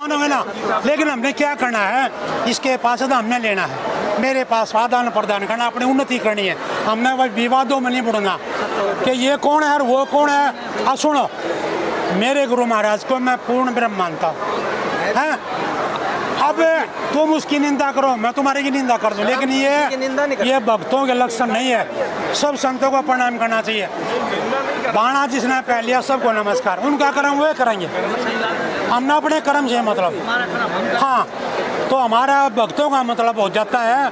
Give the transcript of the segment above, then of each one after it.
मानोगे ना, लेकिन हमने क्या करना है, इसके पास हमने लेना है, मेरे पास आदान प्रदान करना, अपनी उन्नति करनी है। हमने वही विवादों में नहीं बुड़ना कि ये कौन है और वो कौन है। अब सुनो, मेरे गुरु महाराज को मैं पूर्ण ब्रह्म मानता हूँ। अब तुम उसकी निंदा करो, मैं तुम्हारी की निंदा कर दूं, लेकिन ये भक्तों के लक्षण नहीं है। सब संतों को प्रणाम करना चाहिए। बाणा जिसने पहन लिया सबको नमस्कार, उनका कर्म वे करेंगे, हमने अपने कर्म से मतलब। हाँ, तो हमारा भक्तों का मतलब हो जाता है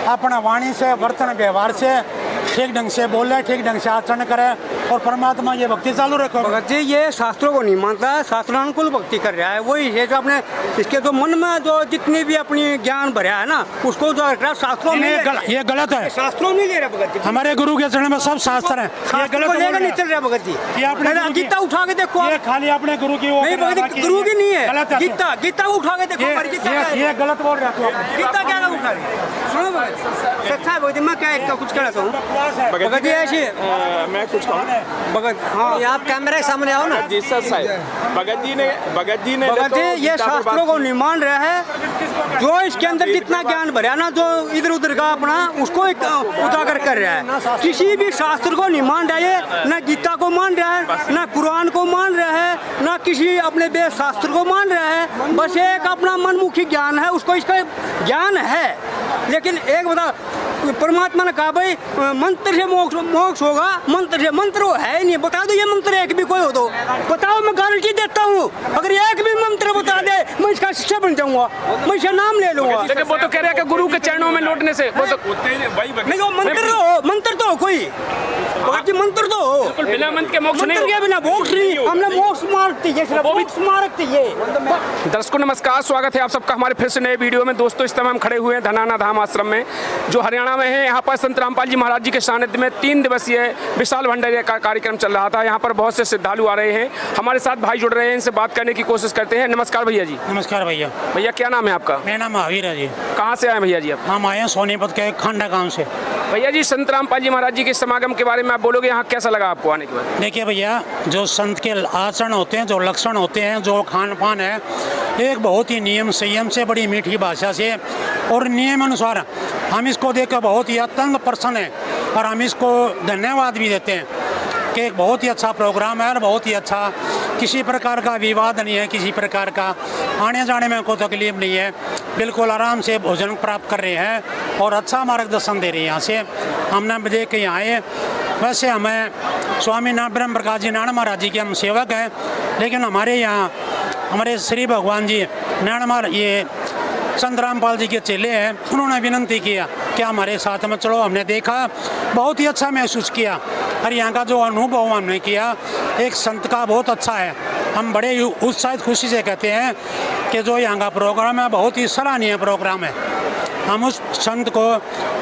अपना वाणी से, वर्तन व्यवहार से ठीक ढंग से बोले, ठीक ढंग से आचरण करे और परमात्मा ये भक्ति चालू रखो। भगत जी ये शास्त्रों को नहीं मानता है, शास्त्रानुकूल भक्ति कर रहा है। वही है जो अपने इसके जो मन में जो जितनी भी अपनी ज्ञान भरा है ना, उसको जो शास्त्रों में ये गलत है। शास्त्रों नहीं ले रहा भगत जी, हमारे गुरु के चरण में सब शास्त्र है, ये गलत नहीं चल रहा भगत जी। ये अपने गीता उठा के देखो, ये खाली अपने गुरु की नहीं भगत जी, गुरु की नहीं है, गलत है। गीता उठा के देखो, ये गलत बोल रहा है। गीता क्या उठा रही, सुनो भगत सच्चा है भगत जी। मैं क्या कुछ कहना चाहूँ भगत जी, ऐसे मैं कुछ कहूँ भगत। हाँ, आप कैमरे के सामने आओ ना जी। सर साहब, भगत जी ने भगत जी ये शास्त्रों को नहीं मान रहा है। जो इसके अंदर जितना ज्ञान भरा ना, जो इधर उधर का अपना उसको उजागर कर रहा है। किसी भी शास्त्र को नहीं मान रहा है, न गीता को मान रहा है, न कुरान को मान रहा है, न किसी अपने वेद शास्त्र को मान रहा है। बस एक अपना मनमुखी ज्ञान है, उसको इसका ज्ञान है। लेकिन एक बता, परमात्मा ने कहा भाई मंत्र से मोक्ष होगा, मंत्र है ही नहीं। बता दो ये मंत्र एक भी कोई हो तो बताओ, मैं गारंटी देता हूँ। अगर एक भी मंत्र बता दे, मैं इसका शिष्य बन जाऊंगा, मैं इसका नाम ले लूंगा। लेकिन वो तो कह रहे हैं कि गुरु के चरणों में लौटने से वो तो नहीं, वो मंत्र तो कोई मंत्र तो हो, बिना मंत्र के मोक्ष नहीं, के बिना मोक्ष नहीं। हमने मोक्ष मार्ग चाहिए। दर्शकों नमस्कार, स्वागत है आप सबका हमारे फिर से नए वीडियो में। दोस्तों इस समय हम खड़े हुए हैं धनाना धाम आश्रम में, जो हरियाणा में है। यहाँ पर संत रामपाल जी महाराज जी के सानिध्य में 3 दिवसीय विशाल भंडारे का कार्यक्रम चल रहा था। यहाँ पर बहुत से श्रद्धालु आ रहे हैं, हमारे साथ भाई जुड़ रहे हैं, इनसे बात करने की कोशिश करते हैं। नमस्कार भैया जी। नमस्कार भैया। भैया क्या नाम है आपका? मेरा नाम महावीर है जी। कहाँ से आए भैया जी आप? हम आए हैं सोनीपत के खांडा गाँव से। भैया जी संत रामपाल जी महाराज जी के समागम के बारे में आप बोलोगे, यहाँ कैसा लगा आपको आने के बाद? देखिए भैया, जो संत के आचरण होते हैं, जो लक्षण होते हैं, जो खान पान है, एक बहुत ही नियम संयम से, बड़ी मीठी भाषा से और नियम अनुसार हम इसको देखकर बहुत ही अत्यंत प्रसन्न है और हम इसको धन्यवाद भी देते हैं कि एक बहुत ही अच्छा प्रोग्राम है और बहुत ही अच्छा, किसी प्रकार का विवाद नहीं है, किसी प्रकार का आने जाने में कोई तकलीफ नहीं है। बिल्कुल आराम से भोजन प्राप्त कर रहे हैं और अच्छा मार्गदर्शन दे रहे हैं। यहाँ से हमने देख के यहाँ आए। वैसे हमें स्वामी ब्रह्म प्रकाश जी नारायण महाराज जी के हम सेवक हैं, लेकिन हमारे यहाँ हमारे श्री भगवान जी नारायण महाराज ये संत रामपाल जी के चेले हैं, उन्होंने विनती किया कि हमारे साथ में चलो। हमने देखा, बहुत ही अच्छा महसूस किया और यहाँ का जो अनुभव हमने किया एक संत का बहुत अच्छा है। हम बड़े उत्साहित खुशी से कहते हैं कि जो यहाँ का प्रोग्राम है बहुत ही सराहनीय प्रोग्राम है। हम उस संत को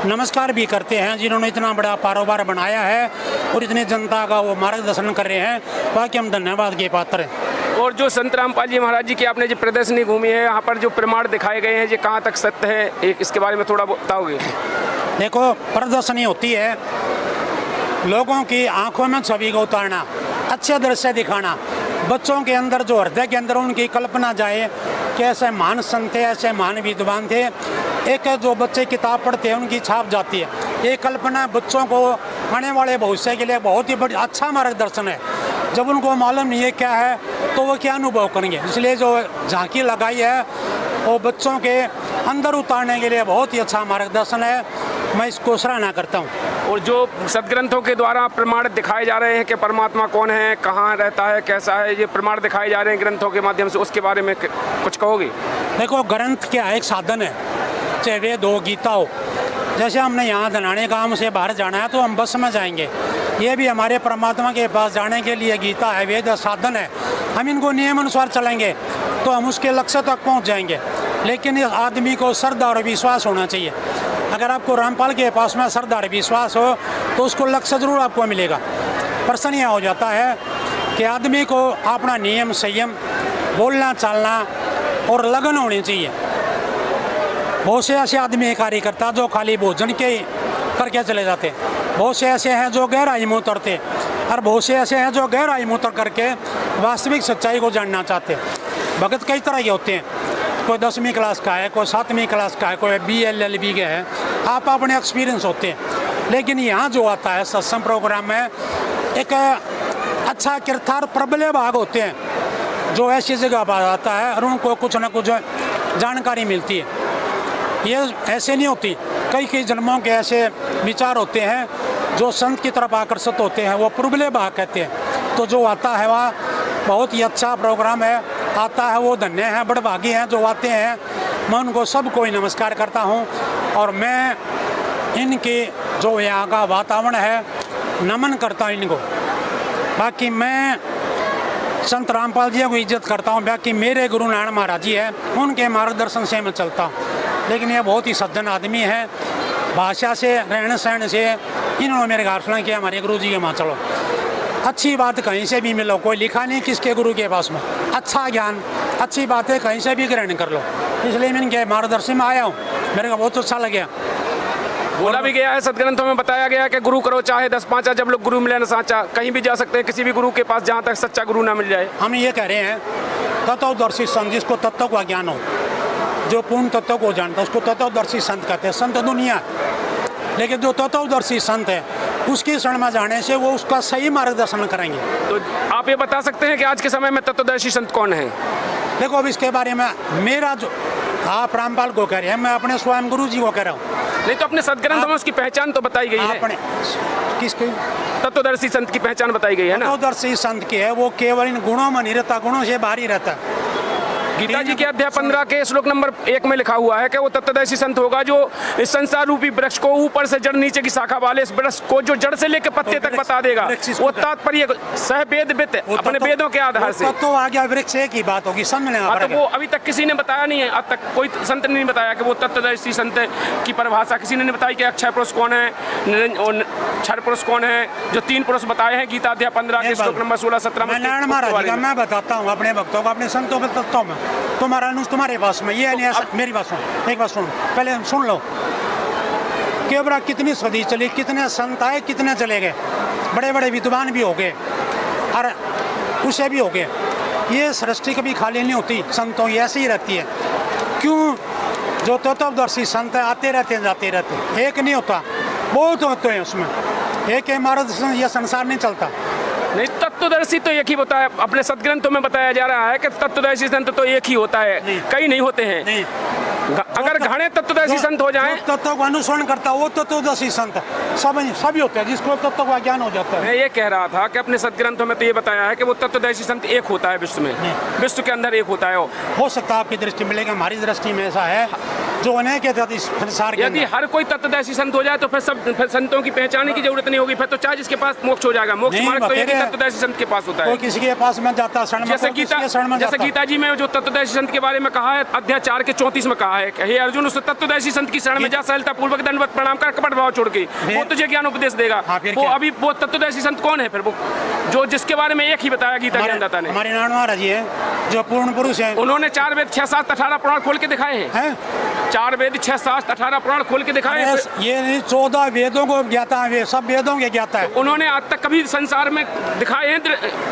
नमस्कार भी करते हैं जिन्होंने इतना बड़ा कारोबार बनाया है और इतनी जनता का वो मार्गदर्शन कर रहे हैं, बाकी हम धन्यवाद के पात्र हैं। और जो संत रामपाल जी महाराज जी की आपने जो प्रदर्शनी घूमी है, यहाँ पर जो प्रमाण दिखाए गए हैं, ये कहाँ तक सत्य है, एक इसके बारे में थोड़ा बताओगे? देखो, प्रदर्शनी होती है लोगों की आंखों में छवि को उतारना, अच्छे दृश्य दिखाना, बच्चों के अंदर जो हृदय के अंदर उनकी कल्पना जाए कि ऐसे महान संत थे, ऐसे महान विद्वान थे। एक जो बच्चे किताब पढ़ते हैं उनकी छाप जाती है। ये कल्पना बच्चों को आने वाले भविष्य के लिए बहुत ही बड़ा अच्छा मार्गदर्शन है। जब उनको मालूम नहीं है क्या है तो वो क्या अनुभव करेंगे, इसलिए जो झांकी लगाई है वो बच्चों के अंदर उतारने के लिए बहुत ही अच्छा मार्गदर्शन है। मैं इसको सराहना करता हूँ। और जो सदग्रंथों के द्वारा प्रमाण दिखाए जा रहे हैं कि परमात्मा कौन है, कहाँ रहता है, कैसा है, ये प्रमाण दिखाए जा रहे हैं ग्रंथों के माध्यम से, उसके बारे में कुछ कहोगे? देखो, ग्रंथ क्या एक साधन है, चाहे वेद हो, गीता हो। जैसे हमने यहाँ धनाने गाँव से बाहर जाना है तो हम बस में जाएंगे, ये भी हमारे परमात्मा के पास जाने के लिए गीता है, वेद साधन है। हम इनको नियम अनुसार चलेंगे तो हम उसके लक्ष्य तक पहुँच जाएंगे। लेकिन इस आदमी को श्रद्धा और विश्वास होना चाहिए। अगर आपको रामपाल के पास में श्रद्धा और विश्वास हो तो उसको लक्ष्य जरूर आपको मिलेगा। प्रश्न यह हो जाता है कि आदमी को अपना नियम संयम, बोलना चालना और लगन होनी चाहिए। बहुत से ऐसे आदमी कार्य करता जो खाली भोजन के करके चले जाते, बहुत से ऐसे हैं जो गहराई में उतरते और बहुत से ऐसे हैं जो गहराई में उतर करके वास्तविक सच्चाई को जानना चाहते हैं। भगत कई तरह के होते हैं, कोई 10वीं क्लास का है, कोई 7वीं क्लास का है, कोई BLLB के है, आप अपने एक्सपीरियंस होते हैं। लेकिन यहाँ जो आता है सत्संग प्रोग्राम में एक अच्छा किरदार प्रबल भाग होते हैं जो ऐसी जगह पर आता है और उनको कुछ ना कुछ जानकारी मिलती है। ये ऐसे नहीं होती, कई कई जन्मों के ऐसे विचार होते हैं जो संत की तरफ आकर्षित होते हैं, वो प्रबल भाग कहते हैं। तो जो आता है वह बहुत ही अच्छा प्रोग्राम है, आता है वो धन्य है, बड़भागी हैं जो आते हैं। मैं उनको सबको ही नमस्कार करता हूँ और मैं इनके जो यहाँ का वातावरण है नमन करता हूँ इनको। बाकी मैं संत रामपाल जी को इज्जत करता हूँ, बाकी मेरे गुरु नारायण महाराज जी हैं, उनके मार्गदर्शन से मैं चलता हूँ। लेकिन ये बहुत ही सज्जन आदमी है, भाषा से रहन सहन से इन्होंने मेरे घर सुना किया हमारे गुरु जी के वहाँ चलो। अच्छी बात कहीं से भी मिलो, कोई लिखा नहीं किसके गुरु के पास में, अच्छा ज्ञान अच्छी बातें कहीं से भी ग्रहण कर लो। इसलिए मैं इनके मार्गदर्शन में आया हूँ, मेरे को बहुत अच्छा लगा। बोला भी गया है, सदग्रंथों में बताया गया है कि गुरु करो चाहे 10 पाँचा, जब लोग गुरु मिले न साचा। कहीं भी जा सकते हैं किसी भी गुरु के पास जहाँ तक सच्चा गुरु ना मिल जाए। हम ये कह रहे हैं तत्वदर्शी संत, जिसको तत्व का ज्ञान हो, जो पूर्ण तत्व को जानता है उसको तत्वदर्शी संत कहते हैं। संत दुनिया, लेकिन जो तत्वदर्शी संत है उसकी शरण में जाने से वो उसका सही मार्गदर्शन करेंगे। तो आप ये बता सकते हैं कि आज के समय में तत्वदर्शी संत कौन है? देखो अब इसके बारे में मेरा जो आप रामपाल को कह रहे हैं, मैं अपने स्वयं गुरु जी को कह रहा हूँ। नहीं तो अपने सदग्रंथों में उसकी पहचान तो बताई गई है। अपने किसकी? तत्वदर्शी संत की पहचान बताई गई है ना। तत्वदर्शी संत की है, वो केवल इन गुणों में नहीं रहता, गुणों से बाहर ही रहता है। गीता जी के अध्याय 15 के श्लोक नंबर 1 में लिखा हुआ है कि वो तत्वदर्शी संत होगा जो इस संसार रूपी वृक्ष को ऊपर से जड़ नीचे की शाखा वाले इस वृक्ष को जो जड़ से लेकर पत्ते तक बता देगा। वो तात्पर्य सह वेद वित अपने वेदों के आधार से। तो आ गया वृक्ष एक ही बात होगी, समझने तो वो अभी तक किसी ने बताया नहीं है, आज तक कोई संत ने नहीं बताया कि वो तत्वदर्शी संत की परिभाषा किसी ने नहीं बताई कि अक्षय पुरुष कौन है, क्षर पुरुष कौन है, जो 3 पुरुष बताए हैं गीता अध्याय 15 के श्लोक नंबर 16-17 में। नारायण महाराज का मैं बताता हूँ अपने भक्तों को, अपने संतों के तत्वों में। तुम्हारा अनुज तुम्हारे पास में, ये नहीं मेरी बात सुन, एक बात सुन, पहले सुन लो। केवरा कितनी सदी चली, कितने संत आए, कितने चले गए, बड़े बड़े विद्वान भी हो गए और उसे भी हो गए। ये सृष्टि कभी खाली नहीं होती, संतों की ऐसी ही रहती है। क्यों? जो तत्वदर्शी संत आते रहते हैं जाते रहते हैं, एक नहीं होता, बहुत होते हैं उसमें। एक मार्गदर्शन यह संसार नहीं चलता। नहीं, तत्वदर्शी तो एक ही होता है, अपने सदग्रंथों में बताया जा रहा है कि तत्वदर्शी संत तो एक ही होता है, कई नहीं होते हैं। नहीं, अगर घने तत्वदर्शी संत हो जाएं, तत्व का अनुसरण करता वो तत्वदर्शी संत सभी होते हैं, जिसको तत्व का ज्ञान हो जाता है। मैं ये कह रहा था कि अपने सदग्रंथों में तो ये बताया है कि वो तत्वदर्शी संत एक होता है विश्व में, विश्व के अंदर एक होता है। हो सकता है आपकी दृष्टि में, लेकिन हमारी दृष्टि में ऐसा है जो अनेक है संसार के यदि हर कोई तत्वदर्शी संत हो जाए तो फिर संतों की पहचान की जरूरत नहीं होगी, फिर तो चाहे जिसके पास मोक्ष हो जाएगा। मोक्ष मार्ग तो एक ही तत्वदर्शी संत के पास होता है। कोई किसी के पास में जाता है, जैसे गीता जी में जो तत्वदर्शी संत के बारे में कहा है अध्याय 4 के 34 में कहा है, हे अर्जुन उस तत्वदर्शी संत की शरण में जा, सहलता पूर्वक दंडवत प्रणाम कर, कपट भाव छोड़ के, वो तुझे ज्ञान उपदेश देगा। वो अभी वो तत्वदर्शी संत कौन है फिर? वो जो जिसके बारे में एक ही बताया गीता ज्ञानदाता ने। हमारे नारायण महाराज जी हैं जो पूर्ण पुरुष हैं, उन्होंने 4 वेद 6 7 18 पुराण खोल के दिखाए हैं। 4 वेद 6 7 18 पुराण खोल के दिखाए हैं। ये नहीं 14 वेदों को ज्ञाता है, सब वेदों के ज्ञाता है। उन्होंने आज तक कभी संसार में दिखाए हैं?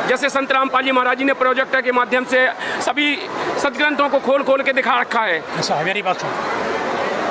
जैसे संत रामपाल जी महाराज जी ने प्रोजेक्टर के माध्यम से सभी सदग्रंथों को खोल खोल के दिखा रखा है। ऐसा है, मेरी बात सुन,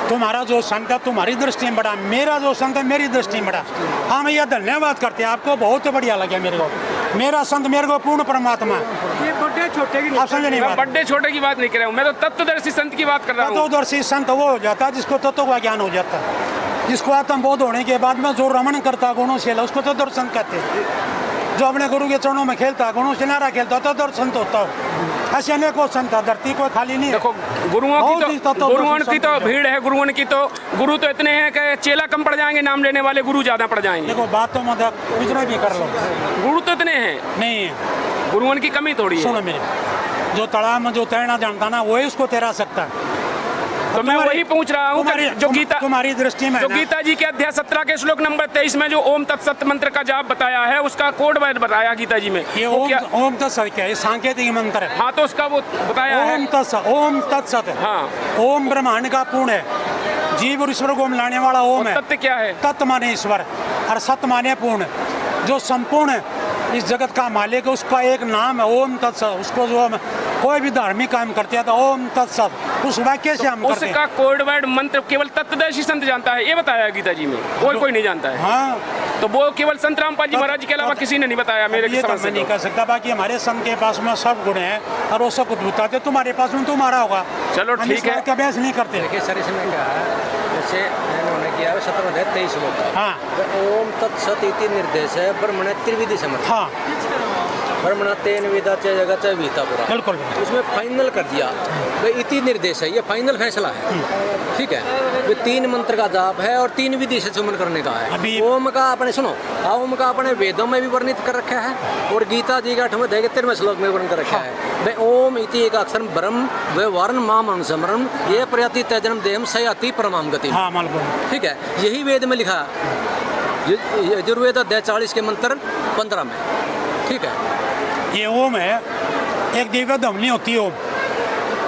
तुम्हारा जो संत है तुम्हारी दृष्टि में बड़ा, मेरा जो संत है मेरी दृष्टि में बड़ा। हाँ मैं यह धन्यवाद करते हैं आपको, बहुत बढ़िया लगे मेरे को। मेरा संत मेरे को पूर्ण परमात्मा है। ये बड़े छोटे की आप समझे नहीं बात? बड़े छोटे की बात नहीं कर रहा हूँ मैं, तो तत्वदर्शी संत की बात कर रहा हूँ। तत्वदर्शी संत वो हो जाता है जिसको तत्व का ज्ञान हो जाता है, जिसको आत्मबोध होने के बाद में जो रमण करता गुणों से, उसको तत्वदर्शी संत कहते हैं। जो अपने गुरु के चरणों में खेलता, गुणों से नारा खेलता, तत्वदर्शी संत होता है। ऐसे अनेकों संत है, धरती को खाली नहीं है। देखो गुरुओं की तो भीड़ है, गुरुओं की तो गुरु तो इतने हैं कि चेला कम पड़ जाएंगे, नाम लेने वाले गुरु ज्यादा पड़ जाएंगे। देखो बातों में कुछ भी कर लो, गुरु तो इतने हैं नहीं, गुरुओं की कमी थोड़ी है। सुनो मेरे, जो तालाब में जो तैरना जानता ना वही उसको तैरा सकता है। तो मैं वही पूछ रहा हूँ जो गीता तुम्हारी दृष्टि में जो गीता जी के अध्याय 17 के श्लोक नंबर 23 में जो ओम तत्सत मंत्र का जाप बताया है, उसका कोड वर्ड बताया गीता जी में। ये ओम तत्सत क्या है? सांकेतिक मंत्र है। हाँ तो उसका वो बताया है ओम तत्सत है। हाँ, ओम ब्रह्मांड का पूर्ण है, जीव और ईश्वर को मिलाने वाला ओम है। तत्व क्या है? तत्व माने ईश्वर और सत माने पूर्ण, जो संपूर्ण इस जगत का मालिक है, उसका एक नाम है ओम तत्सत। उसको जो हम कोई भी धार्मिक काम करते हैं तो ओम तत्सत उस वाक्य से हम करते हैं। उसका कोड वर्ड मंत्र केवल तत्वदर्शी संत जानता है, ये बताया गीता जी में, और कोई नहीं जानता है। हाँ, तो वो केवल संत रामपाल जी महाराज जी के अलावा किसी ने नहीं बताया मेरे ये तो समझ से। मैं नहीं कह सकता। बाकी हमारे संत के पास में सब गुण हैं और वो सब कुछ बताते, तुम्हारे पास में तुम्हारा होगा। चलो हम ठीक इस है। बात का बहस नहीं करते। देखिए सर, इसमें क्या है, जैसे इन्होंने किया है 17 अध्याय 23 श्लोक का। हाँ ओम तत्सत इति निर्देश है ब्रह्मणे त्रिविधि समर्थ। हाँ ब्रह्मण तेन वेदा च जगत च वीता पुरा। बिल्कुल। उसमें फाइनल कर दिया भाई, इति निर्देश है, ये फाइनल फैसला है। ठीक है, ये 3 मंत्र का जाप है और 3 विधि से सुमन करने का है। अभी ओम का अपने सुनो, ओम का अपने वेदों में भी वर्णित कर रखा है और गीता जी का 8वें अध्याय के 13वें श्लोक में वर्णन कर रखा है। भाई ओम इति एक अक्षर ब्रह्म व वर्ण माम अनुसमरण ये प्रयति तजनम देहम सयाति परमाम गति। हाँ मालूम। ठीक है, यही वेद में लिखा है, यजुर्वेद अध्याय 40 के मंत्र 15 में। ठीक है, ये ओम है, एक दिव्य ध्वनि होती है ओम,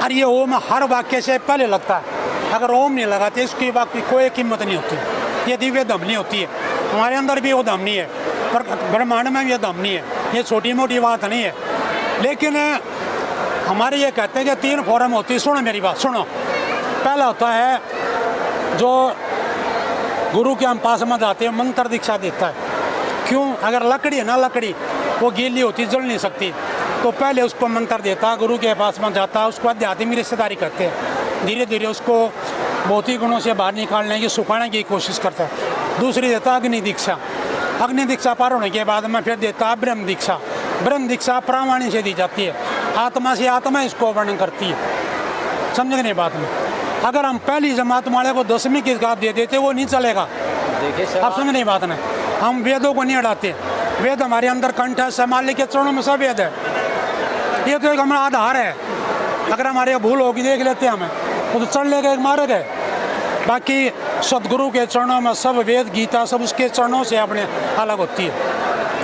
और ये ओम हर वाक्य से पहले लगता है। अगर ओम नहीं लगाते इसकी वाक्य की कोई कीमत नहीं होती। ये दिव्य ध्वनि होती है, हमारे अंदर भी वो ध्वनि है, पर ब्रह्मांड में भी ये ध्वनि है। ये छोटी मोटी बात नहीं है। लेकिन हमारे ये कहते हैं कि 3 फॉर्म होती है। सुनो मेरी बात सुनो। पहला होता है जो गुरु के हम पास में जाते हैं, मंत्र दीक्षा देता है। क्यों? अगर लकड़ी है ना, लकड़ी वो गीली होती, जल नहीं सकती, तो पहले उसको मंत्र देता, गुरु के पास में जाता, उसको आध्यात्मिक रिश्तेदारी करते हैं। धीरे धीरे उसको भौतिक गुणों से बाहर निकालने की, सुखाने की कोशिश करता है। दूसरी देता अग्नि दीक्षा। अग्नि दीक्षा पार होने के बाद में फिर देता ब्रह्म दीक्षा। ब्रह्म दीक्षा प्रामाणी से दी जाती है, आत्मा से आत्मा इसको वर्णन करती है। समझ नहीं बात में? अगर हम पहली जमात वाले को 10वीं की किताब दे देते वो नहीं चलेगा। देखिए सर, आप समझ नहीं बात में? हम वेदों को नहीं अड़ाते। वेद हमारे अंदर कंठ है, समाल्य के चरणों में सब वेद है। ये तो एक हमारा आधार है। अगर हमारे भूल होगी देख लेते हैं हमें, वो तो चढ़ लेगा एक मार्ग है। बाकी सदगुरु के चरणों में सब वेद गीता सब उसके चरणों से अपने अलग होती है।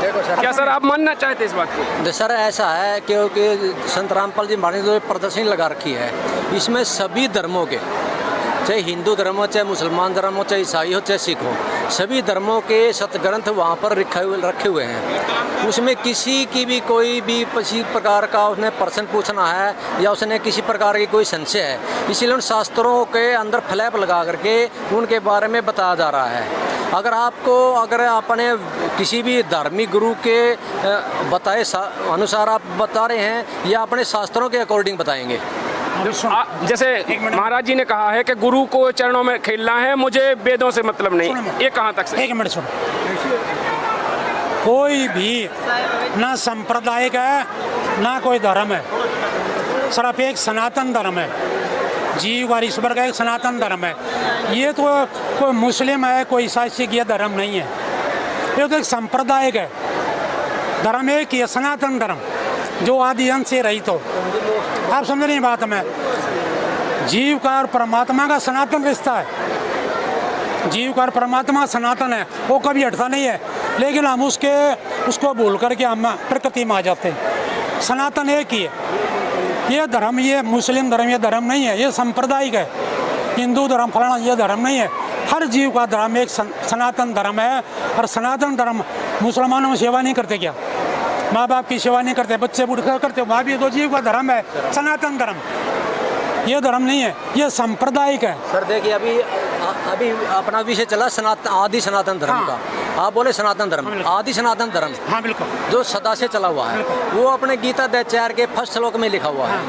देखो सर, क्या सर आप मानना चाहते इस बात को? सर ऐसा है क्योंकि संत रामपाल जी महाराज ने जो प्रदर्शनी लगा रखी है, इसमें सभी धर्मों के, चाहे हिंदू धर्म हो, चाहे मुसलमान धर्म हो, चाहे ईसाई हो, चाहे सिख हो, सभी धर्मों के सतग्रंथ वहाँ पर रखे हुए हैं। उसमें किसी की भी कोई भी किसी प्रकार का उसने प्रश्न पूछना है या उसने किसी प्रकार की कोई संशय है, इसीलिए उन शास्त्रों के अंदर फ्लैप लगा करके उनके बारे में बताया जा रहा है। अगर आपने किसी भी धार्मिक गुरु के बताए अनुसार आप बता रहे हैं या अपने शास्त्रों के अकॉर्डिंग बताएंगे? जैसे महाराज जी ने कहा है कि गुरु को चरणों में खेलना है, मुझे वेदों से मतलब नहीं। ये कहाँ तक से? एक मिनट सुनो। कोई भी ना सांप्रदायिक है ना कोई धर्म है, सिर्फ एक सनातन धर्म है। जीव और ईश्वर का एक सनातन धर्म है। ये तो कोई मुस्लिम है, कोई ईसाई सिख, ये धर्म नहीं है। ये तो एक सांप्रदायिक है। धर्म एक ही है, सनातन धर्म, जो आदि अंत से रहित हो। आप समझ रही बात में? जीव का और परमात्मा का सनातन रिश्ता है। जीव का और परमात्मा सनातन है, वो कभी हटता नहीं है। लेकिन हम उसको भूल करके हम प्रकृति में आ जाते हैं। सनातन एक ही है। ये धर्म, ये मुस्लिम धर्म, ये धर्म नहीं है, ये सांप्रदायिक है। हिंदू धर्म फलाना, ये धर्म नहीं है। हर जीव का धर्म एक सनातन धर्म है। और सनातन धर्म, मुसलमानों में सेवा नहीं करते क्या? माँ बाप की सेवा नहीं करते, बच्चे बूढ़े करते, वहाँ भी तो जीव का धर्म है, सनातन धर्म। ये धर्म नहीं है, ये सांप्रदायिक है। सर देखिए, अभी अपना विषय चला आदि सनातन धर्म हाँ। का। आप बोले सनातन धर्म, आदि सनातन धर्म, हाँ बिल्कुल, जो सदा से चला हुआ है, वो अपने गीता अध्याय 4 के फर्स्ट श्लोक में लिखा हुआ है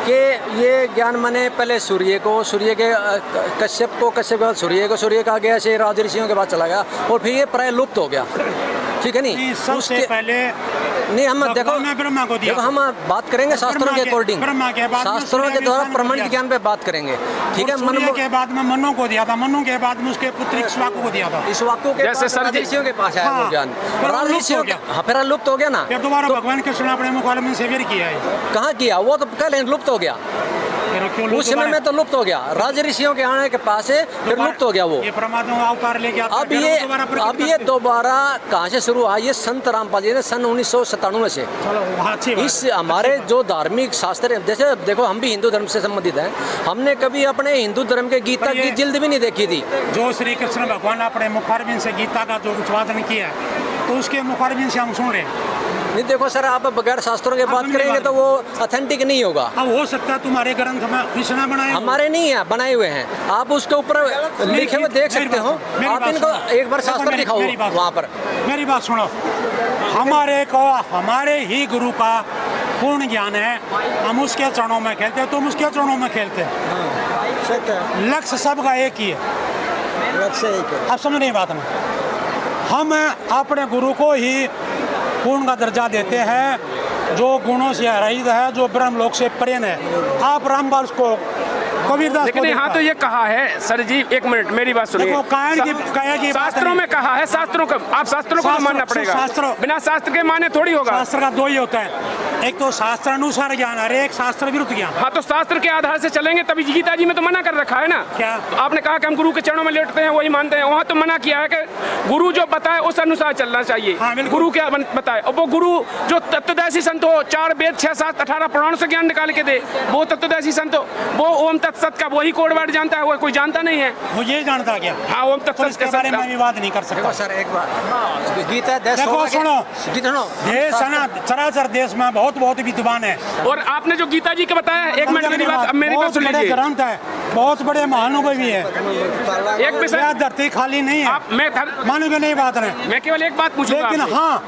कि ये ज्ञान मने पहले सूर्य के कश्यप के बाद सूर्य का गया, से राज ऋषियों के बाद चला गया और फिर ये प्राय लुप्त हो गया। ठीक है नहीं? सबसे पहले नहीं, हम देखो ब्रह्मा को दिया। देखो, हम बात करेंगे शास्त्रों के अकॉर्डिंग, शास्त्रों के द्वारा प्रमाणित ज्ञान पे बात करेंगे। ठीक है, सूर्य के बाद में मनु को दिया था, मनु के बाद में उसके पुत्र इक्ष्वाकु को दिया था। इक्ष्वाकु के जैसे बाद ऋषियों के पास आया वो ज्ञान, ऋषियों के, हाँ फिर लुप्त हो गया ना। फिर दोबारा भगवान कृष्ण अपने मुखार में से किया है। कहाँ किया? वो तो पहले लुप्त हो गया, उस समय में तो लुप्त हो गया। राज ऋषियों के आने के पास है, फिर लुप्त हो गया वो। ये परमात्मा अवतार लेके आता है, अब ये दोबारा कहाँ से शुरू हुआ? ये संत रामपाल जी ने सन 1997 से इस हमारे जो धार्मिक शास्त्र है, जैसे देखो हम भी हिंदू धर्म से संबंधित हैं, हमने कभी अपने हिंदू धर्म के गीता की जिल्द भी नहीं देखी थी। जो श्री कृष्ण भगवान अपने मुखारबिंद से गीता का जो उत्पादन किया, तो उसके मुखारबिंद से हम सुन रहे हैं। नहीं देखो सर, आप बगैर शास्त्रों के बात करेंगे तो वो ऑथेंटिक नहीं होगा। अब हो सकता है तुम्हारे ग्रंथ में इसने बनाए हो। हमारे नहीं है, बनाए हुए हैं। आप उसके ऊपर लिखे हुए देख सकते हो। आप इनको एक बार शास्त्र दिखाओ वहाँ पर। मेरी बात सुनो, हमारे ही गुरु का पूर्ण ज्ञान है, हम उसके चरणों में खेलते हैं, तुम उसके चरणों में खेलते हैं। लक्ष्य सबका एक ही है। अब समझ नहीं बात में, हम अपने गुरु को ही पूर्ण का दर्जा देते हैं, जो गुणों से रहित है, जो ब्रह्मलोक से प्रेम है। आप रामदास को, कबीरदास लेकिन यहाँ तो ये कहा है सर जी, एक मिनट मेरी बात सुनिए। देखो, कायन की शास्त्रों में कहा है, शास्त्रों का आप शास्त्रों को मानना पड़ेगा। बिना शास्त्र के माने थोड़ी होगा। शास्त्र का दो ही होता है, एक तो शास्त्र अनुसार ज्ञान और एक शास्त्र विरुद्ध ज्ञान। हाँ, तो शास्त्र के आधार से चलेंगे तभी। गीता जी में तो मना कर रखा है ना। क्या? आपने कहा कि हम गुरु के चरणों में लेटते हैं, वही मानते हैं। वहाँ तो मना किया है कि गुरु जो बताए उस अनुसार चलना चाहिए। हाँ, बिल्कुल। गुरु क्या बताए, और वो गुरु जो तत्वदर्शी संत हो, 4 वेद 6 7 18 पुराण से ज्ञान निकाल के दे, वो तत्वदर्शी संत हो, वो ओम तत्सत का वही कोड वर्ड जानता है, वो कोई जानता नहीं है। वो ये जानता क्या? हाँ, ओम तो तत्सत इसके बारे में विवाद नहीं कर सकता। देखो सर, एक बार गीता देखो सुनो, देश है ना, गीता चराचर देश में बहुत विद्वान है। और आपने जो गीता जी के बताया, एक मिनट मेरी बात, अब मेरी बात सुन बड़े लीजिए। ग्रंथ है, बहुत बड़े महानुभवी है। एक विषय, यह धरती खाली नहीं है, आप मानोगे नहीं बात नहीं। मैं केवल एक बात पूछूंगा लेकिन आपसे। हाँ,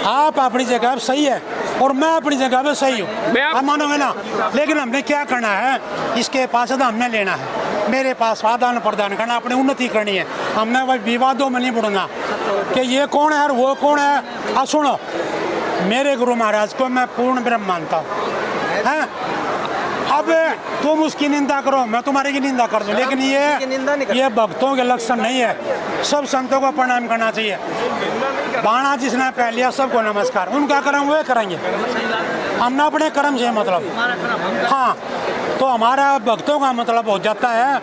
आप अपनी जगह पे सही है और मैं अपनी जगह पे सही हूँ, आप मानोगे ना। लेकिन हमने क्या करना है, इसके पास हमने लेना है, मेरे पास आदान प्रदान करना, अपनी उन्नति करनी है। हमने वही विवादों में नहीं बुड़ना कि ये कौन है और वो कौन है। अब सुनो, मेरे गुरु महाराज को मैं पूर्ण ब्रह्म मानता हूँ, हैं? अब तुम उसकी निंदा करो, मैं तुम्हारी की निंदा कर दूं, लेकिन ये भक्तों के लक्षण नहीं है। सब संतों को प्रणाम करना चाहिए। बाणा जिसने पहन लिया सबको नमस्कार, उनका कर्म वे करेंगे, हमने अपने कर्म से मतलब। हाँ, तो हमारा भक्तों का मतलब हो जाता है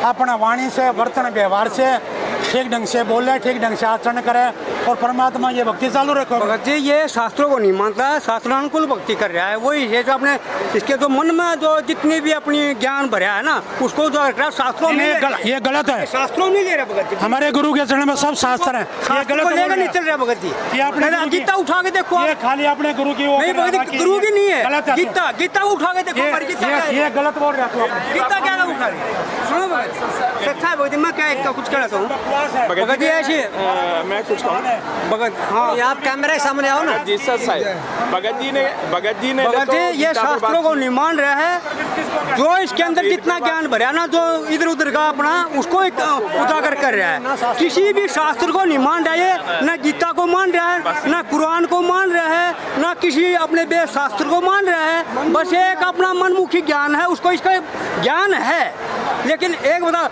अपना वाणी से, बर्तन व्यवहार से ठीक ढंग से बोले, ठीक ढंग से आचरण करे और परमात्मा ये भक्ति चालू रखो। भगत जी ये शास्त्रों को नहीं मानता है, शास्त्रानुकूल भक्ति कर रहा है। वही है जो अपने इसके जो मन में जो जितनी भी अपनी ज्ञान भरा है ना, उसको जो रख रहा है शास्त्रों में। ये गलत है, शास्त्रों नहीं ले रहा भगत जी। हमारे गुरु के चरण में सब शास्त्र है, ये गलत लेकर नहीं चल रहा भगत जी। ये अपने गीता उठा के देखो, ये खाली अपने गुरु की नहीं भगत जी, गुरु की नहीं है, गलत है। गीता उठा के देखो, ये गलत बोल रहा है, गीता क्या उठा रही। सुनो भगत, सच्चा है भगत जी, मैं क्या कुछ कहना चाहूँ भगत जी। ऐसे मैं कुछ कहूँ भगत, हाँ आप कैमरे के सामने आओ ना जी सर साहब। भगत जी ने भगत जी ये शास्त्रों को नहीं मान रहा है, जो इसके अंदर जितना ज्ञान भरा ना, जो इधर उधर का अपना उसको उजागर कर रहा है। किसी भी शास्त्र को नहीं मान रहा है, ना गीता को मान रहा है, ना कुरान को मान रहा है, ना किसी अपने वेद शास्त्र को मान रहा है। बस एक अपना मनमुखी ज्ञान है, उसको इसका ज्ञान है। लेकिन एक बता,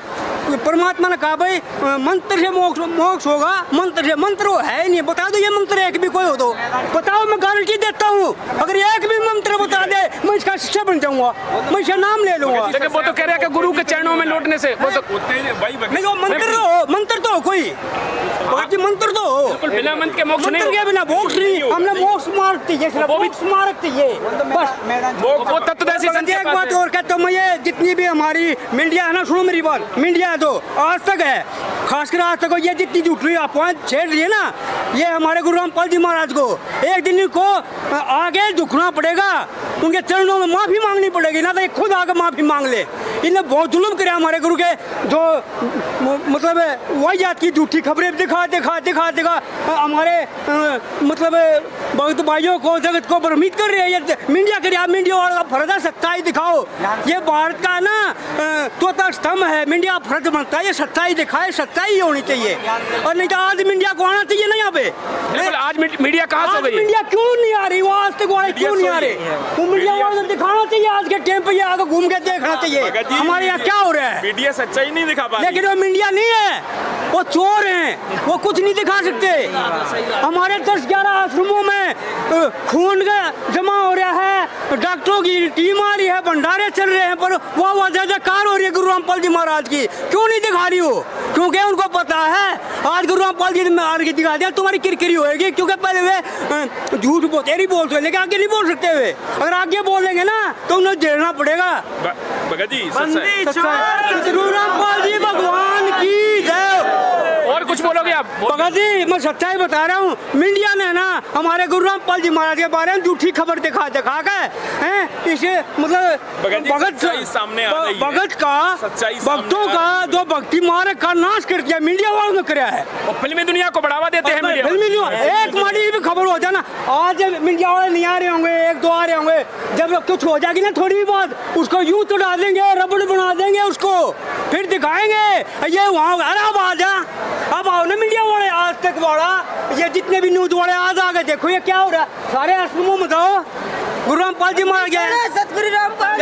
परमात्मा ने कहा भाई मंत्र से मोक्ष होगा, मंत्र वो है ही नहीं। बता दो ये मंत्र एक भी कोई हो तो बताओ, मैं गारंटी देता हूँ, अगर एक भी मंत्र बता दे मैं इसका शिष्य बन जाऊंगा, मैं इसका नाम ले लूंगा। लेकिन वो तो कह रहा है कि गुरु के चरणों में लौटने से वो तो नहीं, वो मंत्र तो हो कोई बाकी मंत्र तो हो, बिना मंत्र के मोक्ष नहीं, मंत्र के बिना मोक्ष नहीं। हमने मोक्ष मार्ग चाहिए, सिर्फ मोक्ष मार्ग चाहिए बस। वो तत्वदर्शी संत एक बात और कहता हूँ मैं, ये जितनी भी हमारी मीडिया है ना, सुनो मेरी बात, मीडिया है तो आज तक है, खासकर आज तक ये जितनी झूठी अफवाह छेड़ रही है ना, ये हमारे गुरु रामपाल जी महाराज को एक दिन इनको आगे झुकना पड़ेगा, उनके चरणों में माफी मांगनी पड़ेगी, ना तो ये खुद आगे माफी मांग ले। इन्हें बहुत जुल्म करे हमारे गुरु के, जो मतलब वही जात की झूठी खबरें दिखा हमारे मतलब भक्त भाइयों को, जगत को भ्रमित कर रहे हैं। ये मीडिया करे, आप मीडिया वाला फर्ज है, सच्चाई दिखाओ। ये भारत का ना चौथा स्तंभ है, मीडिया फर्ज बनता है ये सच्चाई दिखाए, सच्चाई होनी चाहिए। और नहीं तो आज मीडिया को आना चाहिए ना यहाँ पे। आज मीडिया कहाँ से गई? मीडिया क्यों नहीं आ रही, वो आज तक वाले क्यों नहीं आ रहे? वो मीडिया वाले दिखाना चाहिए, आज के टाइम पे ये आगे घूम के देखना चाहिए हमारे यहाँ क्या हो रहा है। मीडिया सच्चाई नहीं दिखा पा रही, लेकिन वो मीडिया नहीं है, वो चोर हैं, वो कुछ नहीं दिखा सकते। हमारे 10-11 आश्रमों में खून का जमा हो रहा है, डॉक्टरों की टीम आ रही है, भंडारे चल रहे हैं, पर वो जयकार हो रही है गुरु रामपाल जी महाराज की, क्यों नहीं दिखा रही हो? क्योंकि उनको पता है आज गुरु रामपाल जी ने मार के दिखा दिया, तुम्हारी किरकिरी होएगी। क्योंकि पहले वे झूठ बोलते बोलते, लेकिन आगे नहीं बोल सकते वे। अगर आगे बोलेंगे ना तो उन्हें झेलना पड़ेगा। भगत जी गुरु रामपाल जी भगवान की जय। और कुछ कुछ बोलोगे आप? भगत जी मैं सच्चाई बता रहा हूँ, मीडिया ने ना हमारे गुरु रामपाल जी महाराज के बारे में झूठी खबर दिखा के हैं इसे मतलब सच्चाई सामने आ रही है। भगत का सच्चाई सामने भक्तों आ का रही है। जो भक्ति मार्ग का नाश कर दिया मीडिया वालों ने कराया है। और फिल्मी दुनिया को बढ़ावा देते हैं मीडिया। फिल्मी दुनिया एक माड़ी भी खबर हो जाए ना, आज मीडिया वाले नहीं आ रहे होंगे, एक दो आ रहे होंगे, जब कुछ हो जाएगी ना थोड़ी बहुत उसको यूं तो डाल देंगे, रबड़ बना देंगे उसको, फिर दिखाएंगे ये वहाँ। अरे अब आ जा, अब आओ ना मीडिया वाले, आज तक वाला ये जितने भी न्यूज वाले आज आ गए, देखो ये क्या हो रहा है, सारे असलमों में बताओ गुरु रामपाल जी मार गए, सतगुरु रामपाल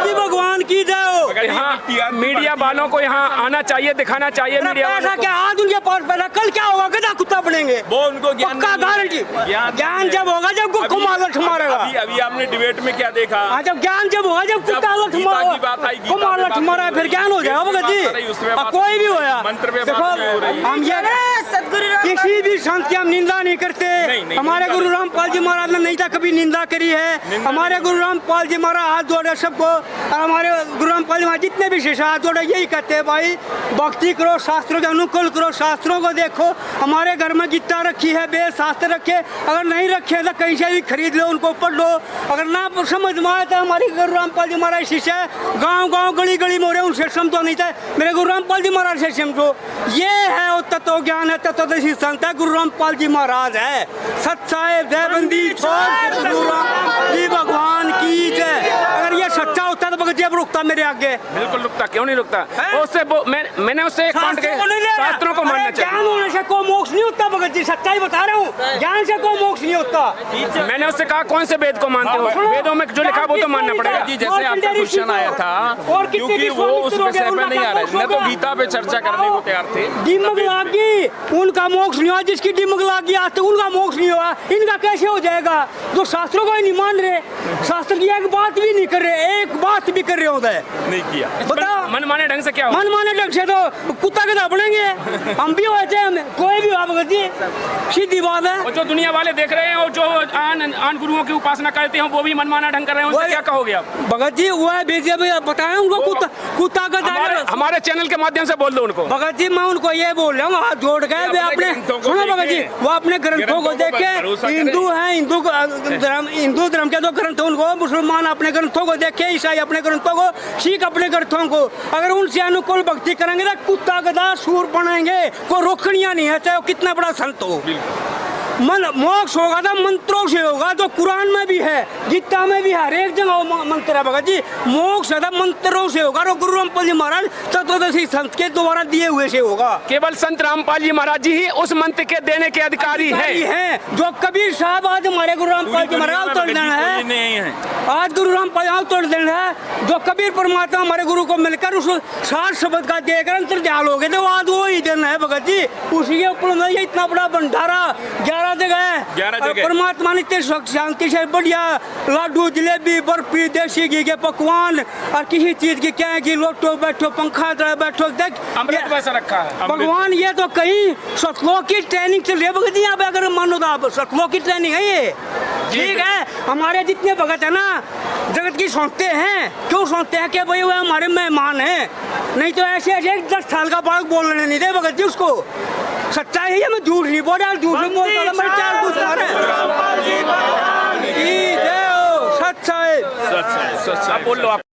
जी भगवान की जय हो। यहाँ मीडिया वालों को यहाँ आना चाहिए, दिखाना चाहिए मीडिया वालों पैसा को। क्या आज उनके पास पैसा, कल क्या होगा, गधा कुत्ता बनेंगे वो उनको ज्ञान पक्का नहीं है। गारंटी। ज्ञान जब होगा जब को मालट मारेगा। अभी आपने डिबेट में क्या देखा? हाँ जब ज्ञान जब होगा जब कुत्ता लठ गीता की बात आई, गीता को मालट पे बात मारा फिर ज्ञान हो जाएगा भगत जी। उसमें और बात कोई भी होया मंत्र पे देखो बात हो रही है। हम ये सतगुरु रामपाल किसी भी संत की हम निंदा नहीं करते। नहीं, हमारे निंदा गुरु नहीं। रामपाल जी महाराज ने नहीं था कभी निंदा करी है। हमारे गुरु रामपाल जी महाराज हाथ जोड़े सबको, और हमारे गुरु रामपाल जी महाराज जितने भी शिष्य हाथ जोड़े यही कहते हैं भाई भक्ति करो, शास्त्रों के अनुकूल करो, शास्त्रों को देखो। हमारे घर में गीता रखी है, वेद शास्त्र रखे, अगर नहीं रखे तो कहीं से भी खरीद लो, उनको पढ़ लो। अगर ना समझ में आए तो हमारे गुरु रामपाल जी महाराज शिष्य गाँव गाँव गली गली मोरे उनसे समझो, नहीं था मेरे गुरु रामपाल जी महाराज से समझो। ये है वो तत्व ज्ञान है, तत्वदर्शी संत है गुरु रामपाल जी महाराज है। सच्चाई जयबंदी गुरु रामपाल जी भगवान की जय। अगर ये सच्चा होता तो भगत जी अब रुकता मेरे आगे, बिल्कुल रुकता, क्यों नहीं रुकता? उससे मैंने उससे एक पॉइंट के शास्त्रों को मानना ज्ञान चाहिए। होने से कोई मोक्ष नहीं होता भगत जी, सच्चाई बता रहा हूँ, ज्ञान से कोई मोक्ष नहीं होता। मैंने उससे कहा कौन से वेद को मानते हो? वेदों में जो लिखा वो तो मानना पड़ेगा। जी जैसे आपका क्वेश्चन आया था, क्योंकि वो उस विषय पे नहीं आ रहे, न तो गीता पे चर्चा करने को तैयार थे। दिमाग लागी उनका मोक्ष नहीं हुआ, जिसकी दिमाग लागी आज तक उनका मोक्ष नहीं हुआ, इनका कैसे हो जाएगा? जो शास्त्रों को ही नहीं मान रहे, शास्त्र की एक बात भी नहीं कर रहे, एक बात भी कर रहे होता है नहीं किया। बताओ मन माने ढंग से क्या हो? मन माने ढंग से तो कुत्ता गधा बनेंगे, हम भी होते हैं, कोई भी हुआ भगत जी, सीधी बात है। और जो दुनिया वाले देख रहे हैं और जो आन गुरुओं की उपासना करते हैं वो भी मनमाना ढंग कर रहे हैं, उनसे क्या कहोगे आप? भगत जी वो है बीजेपी बताए उनको कुत्ता गधा हमारे चैनल के माध्यम से बोल दो उनको। भगत जी मैं उनको ये बोल रहा हूँ, हाथ जोड़ के वे अपने सुनो भगत जी, वो अपने ग्रंथों को देख के, हिंदू है हिंदू धर्म के जो ग्रंथ उनको, मुसलमान अपने ग्रंथों को देख के, ईसाई अपने ग्रंथों को, सिख अपने ग्रंथों को, अगर उनसे अनुकूल भक्ति करेंगे तो कुत्ता गधा सूर बनाएंगे, कोई रोकनिया नहीं है, चाहे वो कितना बड़ा संत हो। मन मोक्ष होगा तो मंत्रों से होगा, जो कुरान में भी है, गीता में भी है, हर एक जगह मंत्र है भगत जी, मोक्ष है मंत्रों से होगा, और गुरु रामपाल जी महाराज तत्वदर्शी संत के द्वारा दिए हुए से होगा। केवल संत रामपाल जी महाराज जी ही उस मंत्र के देने के अधिकारी हैं। जो कबीर साहब आज हमारे गुरु रामपाल जी महाराज तोड़ देना है, आज गुरु रामपाल तोड़ देना है, जो कबीर परमात्मा हमारे गुरु को मिलकर उस 60 शब्द का देकर अंतर्जाल हो गए थे, वो आज वो ही देना है भगत जी। उसी के ऊपर ये इतना बड़ा भंडारा 11 जगह है, परमात्मा ने इतने शांति से बढ़िया लाडू जलेबी बर्फी देसी घी के पकवान और किसी चीज की क्या है कि लोटो बैठो पंखा बैठो देख अमृत वैसा रखा है भगवान। ये तो कहीं सतलोक की ट्रेनिंग चल रही है भगत जी, यहाँ पे अगर मानो तो आप सतलोक की ट्रेनिंग है ये, ठीक है। हमारे जितने भगत है ना जगत की सोचते हैं, क्यों सोचते हैं कि भाई वो हमारे मेहमान हैं, नहीं तो ऐसे ऐसे 10 साल का बालक बोलने नहीं दे भगत जी उसको। सच्चाई है, मैं झूठ नहीं बोल रहा, झूठ नहीं बोल रहा, मैं 4 कुछ सच्चाई आप बोल लो आप।